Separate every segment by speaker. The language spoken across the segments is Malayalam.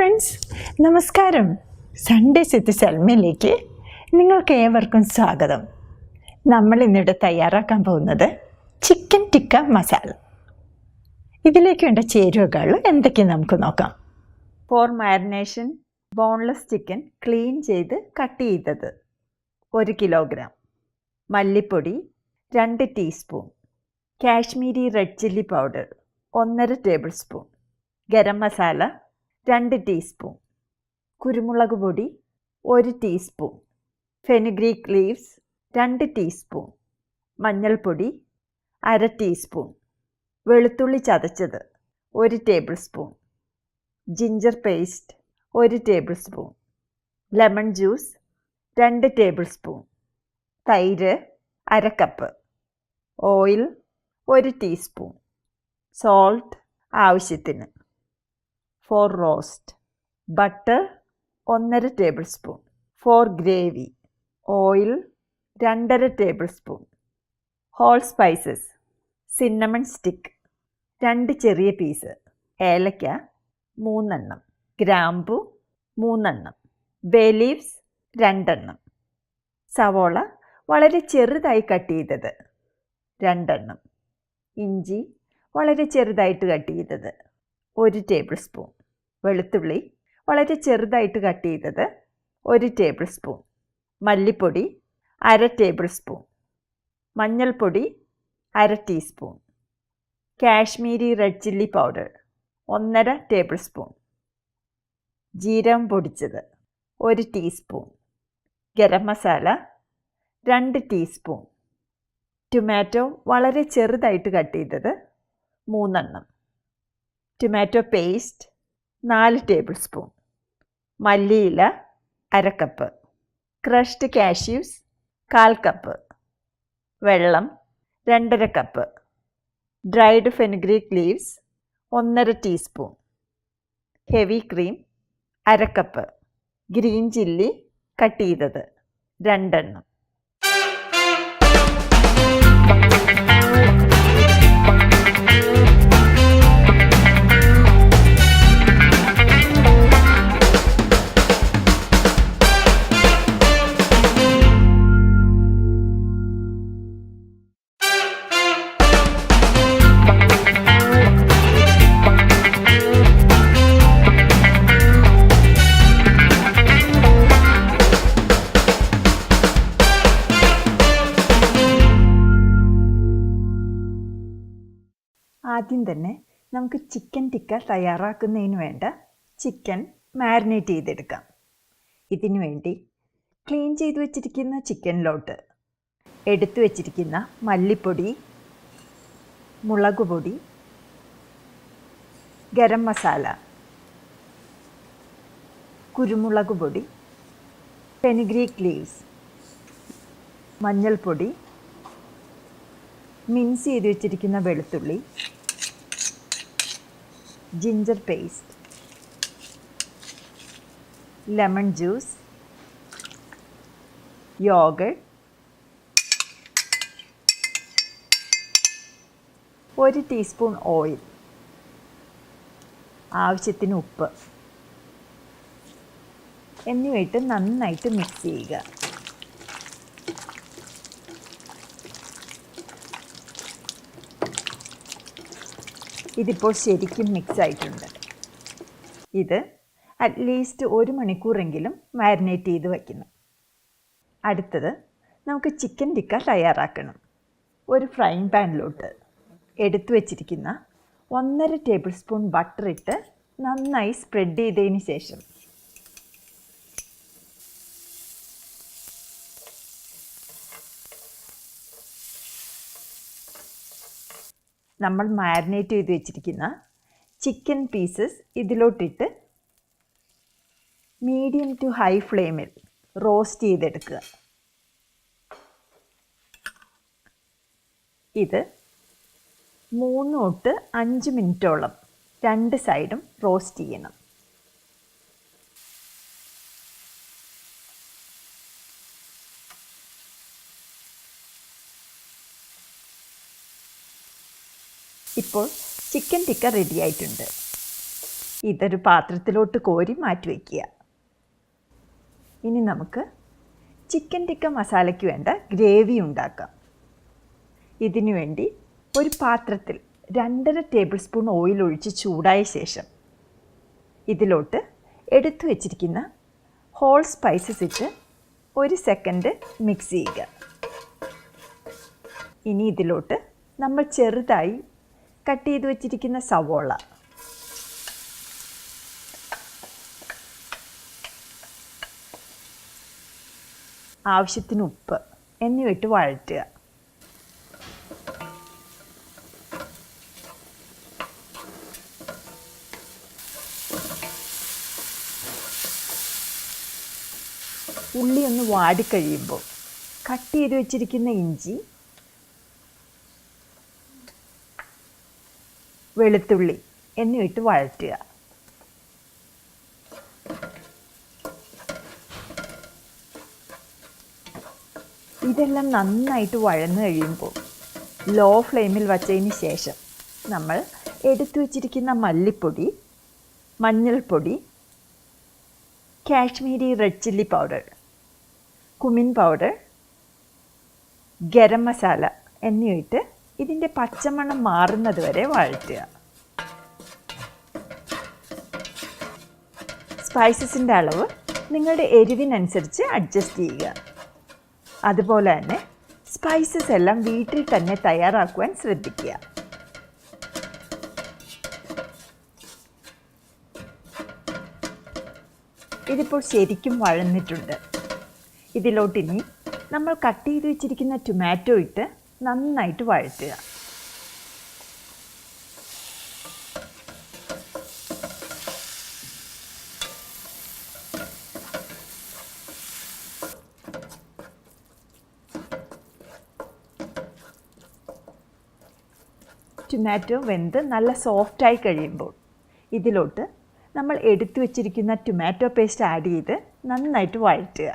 Speaker 1: ഫ്രണ്ട്സ്, നമസ്കാരം. സൺഡേ വിത്ത് സെൽമയിലേക്ക് നിങ്ങൾക്ക് ഏവർക്കും സ്വാഗതം. നമ്മൾ ഇന്നിവിടെ തയ്യാറാക്കാൻ പോകുന്നത് ചിക്കൻ ടിക്ക മസാല. ഇതിലേക്ക് വേണ്ട ചേരുവകൾ എന്തൊക്കെയാണ് നമുക്ക് നോക്കാം. For marination boneless chicken clean ചെയ്ത് കട്ട് ചെയ്തത് 1 കിലോഗ്രാം, മല്ലിപ്പൊടി 2 teaspoon, Kashmiri red chilli powder 1.5 tablespoon, garam masala 2 teaspoon, കുരുമുളക് പൊടി 1 ടീസ്പൂൺ, ഫെനുഗ്രീക്ക് ലീവ്സ് 2 ടീസ്പൂൺ, മഞ്ഞൾപ്പൊടി 1/2 ടീസ്പൂൺ, വെളുത്തുള്ളി ചതച്ചത് 1 tablespoon, ginger paste 1 tablespoon, lemon juice 2 tablespoon, തൈര് 1/2 കപ്പ്, ഓയിൽ 1 ടീസ്പൂൺ, സോൾട്ട് ആവശ്യത്തിന്, for roast, butter 1.5 tablespoon, for gravy, oil 2.5 tablespoon, whole spices, cinnamon stick 2 ചെറിയ പീസ്, ഏലക്ക 3 എണ്ണം, ഗ്രാമ്പു 3 എണ്ണം, ബേ ലീവ്സ് 2 എണ്ണം, സവോള വളരെ ചെറുതായി കട്ട് ചെയ്തത് 2 എണ്ണം, ഇഞ്ചി വളരെ ചെറുതായിട്ട് കട്ട് ചെയ്തത് 1 ടേബിൾ സ്പൂൺ, വെളുത്തുള്ളി വളരെ ചെറുതായിട്ട് കട്ട് ചെയ്തത് 1 ടേബിൾ സ്പൂൺ, മല്ലിപ്പൊടി 1/2 ടേബിൾ സ്പൂൺ, മഞ്ഞൾപ്പൊടി 1/2 teaspoon, Kashmiri red chilli powder 1.5 table spoon, ജീരകം പൊടിച്ചത് 1 teaspoon, garam masala 2 teaspoon, tomato വളരെ ചെറുതായിട്ട് കട്ട് ചെയ്തത് 3 എണ്ണം, ടൊമാറ്റോ പേസ്റ്റ് 4 ടേബിൾ സ്പൂൺ, മല്ലിയില 1/2 കപ്പ്, ക്രഷ്ഡ് കാഷ്യൂസ് 1/4 കപ്പ്, വെള്ളം 2.5 cup, dried fenugreek leaves 1.5 teaspoon, heavy cream 1/2 cup, green chilli cut ചെയ്തത് 2 എണ്ണം. ആദ്യം തന്നെ നമുക്ക് ചിക്കൻ ടിക്ക തയ്യാറാക്കുന്നതിന് വേണ്ട ചിക്കൻ മാരിനേറ്റ് ചെയ്തെടുക്കാം. ഇതിനു വേണ്ടി ക്ലീൻ ചെയ്ത് വെച്ചിരിക്കുന്ന ചിക്കനിലോട്ട് എടുത്തു വെച്ചിരിക്കുന്ന മല്ലിപ്പൊടി, മുളക് പൊടി, ഗരം മസാല, കുരുമുളക് പൊടി, ഫെനുഗ്രീക്ക് ലീവ്സ്, മഞ്ഞൾപ്പൊടി, മിൻസ് ചെയ്ത് വെച്ചിരിക്കുന്ന വെളുത്തുള്ളി, ginger paste, lemon juice, yoghurt, 1 teaspoon oil, ആവശ്യത്തിന് ഉപ്പ് എന്നിവയിട്ട് നന്നായിട്ട് മിക്സ് ചെയ്യുക. ഇതിപ്പോൾ ശരിക്കും മിക്സ് ആയിട്ടുണ്ട്. ഇത് അറ്റ്ലീസ്റ്റ് 1 മണിക്കൂറെങ്കിലും മാരിനേറ്റ് ചെയ്ത് വയ്ക്കണം. അടുത്തത് നമുക്ക് ചിക്കൻ ടിക്ക തയ്യാറാക്കണം. ഒരു ഫ്രൈങ് പാനിലോട്ട് എടുത്തു വച്ചിരിക്കുന്ന 1.5 ടേബിൾ സ്പൂൺ ബട്ടർ ഇട്ട് നന്നായി സ്പ്രെഡ് ചെയ്തതിന് ശേഷം നമ്മൾ മാരിനേറ്റ് ചെയ്ത് വെച്ചിരിക്കുന്ന ചിക്കൻ പീസസ് ഇതിലോട്ടിട്ട് മീഡിയം ടു ഹൈ ഫ്ലെയിമിൽ റോസ്റ്റ് ചെയ്തെടുക്കുക. ഇത് 3 തൊട്ട് 5 മിനിറ്റോളം 2 സൈഡും റോസ്റ്റ് ചെയ്യണം. ഇപ്പോൾ ചിക്കൻ ടിക്ക റെഡി ആയിട്ടുണ്ട്. ഇതൊരു പാത്രത്തിലോട്ട് കോരി മാറ്റി വയ്ക്കുക. ഇനി നമുക്ക് ചിക്കൻ ടിക്ക മസാലയ്ക്ക് വേണ്ട ഗ്രേവി ഉണ്ടാക്കാം. ഇതിനു വേണ്ടി ഒരു പാത്രത്തിൽ 2.5 ടേബിൾ സ്പൂൺ ഓയിൽ ഒഴിച്ച് ചൂടായ ശേഷം ഇതിലോട്ട് എടുത്തു വച്ചിരിക്കുന്ന ഹോൾ സ്പൈസസ് ഇട്ട് 1 സെക്കൻഡ് മിക്സ് ചെയ്യുക. ഇനി ഇതിലോട്ട് നമ്മൾ ചെറുതായി കട്ട് ചെയ്ത് വച്ചിരിക്കുന്ന സവോള, ആവശ്യത്തിന് ഉപ്പ് എന്നിവ ഇട്ട് വഴറ്റുക. ഉള്ളി ഒന്ന് വാടിക്കഴിയുമ്പോൾ കട്ട് ചെയ്ത് വെച്ചിരിക്കുന്ന ഇഞ്ചി, വെളുത്തുള്ളി എന്നിവ ഇട്ട് വഴറ്റുക. ഇതെല്ലാം നന്നായിട്ട് വഴന്നു കഴിയുമ്പോൾ ലോ ഫ്ലെയിമിൽ വച്ചതിന് ശേഷം നമ്മൾ എടുത്തു വച്ചിരിക്കുന്ന മല്ലിപ്പൊടി, മഞ്ഞൾപ്പൊടി, Kashmiri red chilli powder, cumin powder, garam masala എന്നിവ ഇട്ട് ഇതിൻ്റെ പച്ചമണം മാറുന്നത് വരെ വഴറ്റുക. സ്പൈസസിൻ്റെ അളവ് നിങ്ങളുടെ എരിവിനനുസരിച്ച് അഡ്ജസ്റ്റ് ചെയ്യുക. അതുപോലെ തന്നെ സ്പൈസസ് എല്ലാം വീട്ടിൽ തന്നെ തയ്യാറാക്കുവാൻ ശ്രദ്ധിക്കുക. ഇതിപ്പോൾ ശരിക്കും വഴന്നിട്ടുണ്ട്. ഇതിലോട്ടിനി നമ്മൾ കട്ട് ചെയ്ത് വെച്ചിരിക്കുന്ന ടൊമാറ്റോ ഇട്ട് നന്നായിട്ട് വഴറ്റുക. ടൊമാറ്റോ വെന്ത് നല്ല സോഫ്റ്റായി കഴിയുമ്പോൾ ഇതിലോട്ട് നമ്മൾ എടുത്തു വച്ചിരിക്കുന്ന ടൊമാറ്റോ പേസ്റ്റ് ആഡ് ചെയ്ത് നന്നായിട്ട് വഴറ്റുക.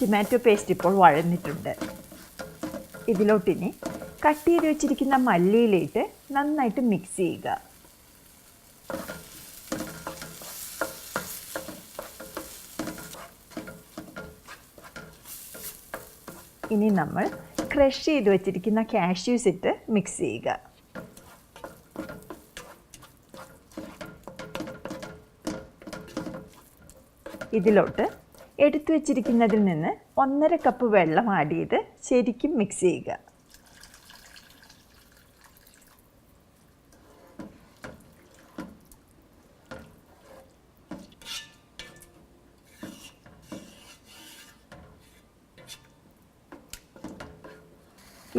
Speaker 1: ടൊമാറ്റോ പേസ്റ്റ് ഇപ്പോൾ വഴന്നിട്ടുണ്ട്. ഇതിലോട്ടിനി കട്ട് ചെയ്ത് വെച്ചിരിക്കുന്ന മല്ലിയിലിട്ട് നന്നായിട്ട് മിക്സ് ചെയ്യുക. ഇനി നമ്മൾ ക്രഷ് ചെയ്ത് വെച്ചിരിക്കുന്ന കാഷ്യൂസ് ഇട്ട് മിക്സ് ചെയ്യുക. ഇതിലോട്ട് എടുത്തു വച്ചിരിക്കുന്നതിൽ നിന്ന് 1.5 കപ്പ് വെള്ളം ആഡ് ചെയ്ത് ശരിക്കും മിക്സ് ചെയ്യുക.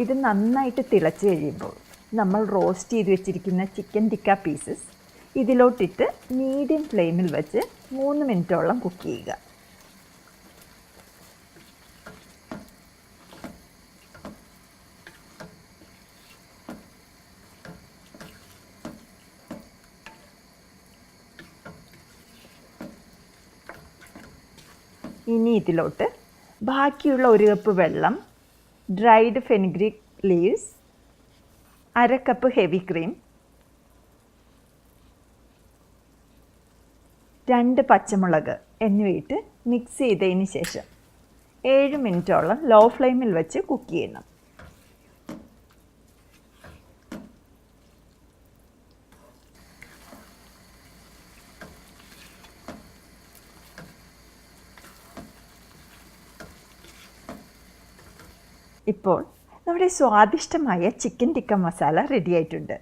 Speaker 1: ഇത് നന്നായിട്ട് തിളച്ച് കഴിയുമ്പോൾ നമ്മൾ റോസ്റ്റ് ചെയ്ത് വെച്ചിരിക്കുന്ന ചിക്കൻ ടിക്ക പീസസ് ഇതിലോട്ടിട്ട് മീഡിയം ഫ്ലെയിമിൽ വെച്ച് 3 മിനിറ്റോളം കുക്ക് ചെയ്യുക. ഇനി ഇതിലോട്ട് ബാക്കിയുള്ള 1 കപ്പ് വെള്ളം, dried fenugreek leaves, 1/2 cup heavy cream, 2 പച്ചമുളക് എന്നിവയിട്ട് മിക്സ് ചെയ്തതിന് ശേഷം 7 മിനിറ്റോളം ലോ ഫ്ലെയിമിൽ വെച്ച് കുക്ക് ചെയ്യണം. ഇപ്പോൾ നമ്മുടെ സ്വാദിഷ്ടമായ ചിക്കൻ ടിക്ക മസാല റെഡി ആയിട്ടുണ്ട്.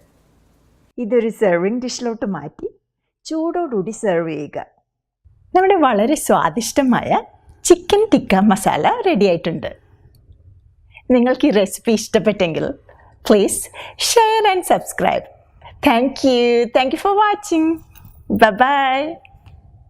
Speaker 1: ഇതൊരു സെർവിങ് ഡിഷിലോട്ട് മാറ്റി ചൂടോടുകൂടി സെർവ് ചെയ്യുക. നമ്മുടെ വളരെ സ്വാദിഷ്ടമായ ചിക്കൻ ടിക്ക മസാല റെഡി ആയിട്ടുണ്ട്. നിങ്ങൾക്ക് ഈ റെസിപ്പി ഇഷ്ടപ്പെട്ടെങ്കിൽ please share and subscribe. Thank you for watching. By.